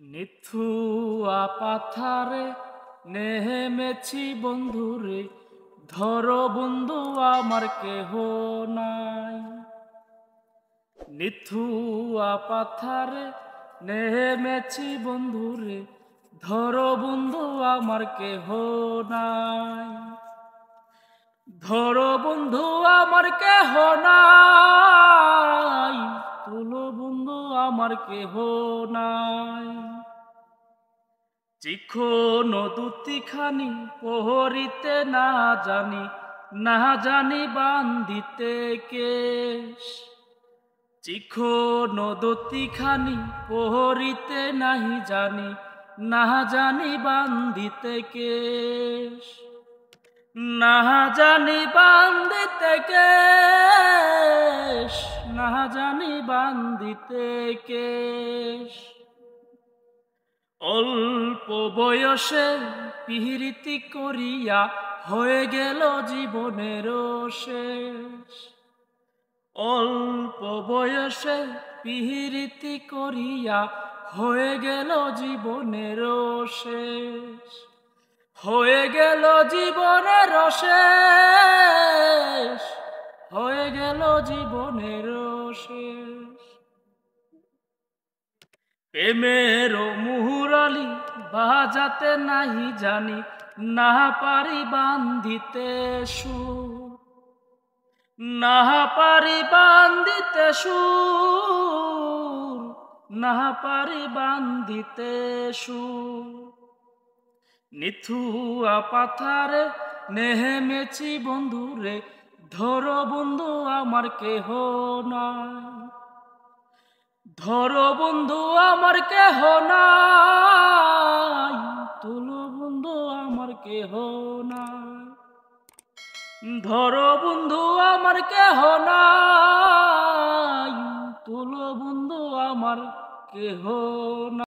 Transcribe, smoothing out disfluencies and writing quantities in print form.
নিথুয়া পাথারে নেমেছি বন্ধুরে, ধরো বন্ধু আমার কেহ নাই। নিথুয়া পাথারে নেমেছি বন্ধুরে, ধরো বন্ধু আমার কেহ নাই। ধরো বন্ধু আমার কেহ নাই, তুলো বন্ধু আমার কেহ নাই। চিকন দুতিখানি পহরিতে না জানি বান্ধিতে কেশ। চিকন দুতিখানি পহরিতে জানি বান্ধিতে কেশ। না জানি বান্ধিতে কেশ, না জানি বান্ধিতে কেশ। অল্প বয়সে পিরিতি করিয়া হয়ে গেল জীবনের শেষ। অল্প বয়সে পিরিতি করিয়া হয়ে গেল জীবনের শেষ। হয়ে গেল জীবনের শেষ, হয়ে গেল জীবনের শেষ। প্রেমের মুহুরালি বাজাতে নাহি জানি, না পারি বান্ধিতে সুর। না পারি বান্ধিতে সুর, না পারি বান্ধিতে সুর। নিথুয়া পাথারে নেমেছি বন্ধুরে, ধরো বন্ধু আমার কেহ নাই। ধরো বন্ধু আমার কেহ নাই, তুলো বন্ধু আমার কেহ নাই। ধরো বন্ধু আমার কেহ নাই, তুলো বন্ধু আমার কেহ নাই।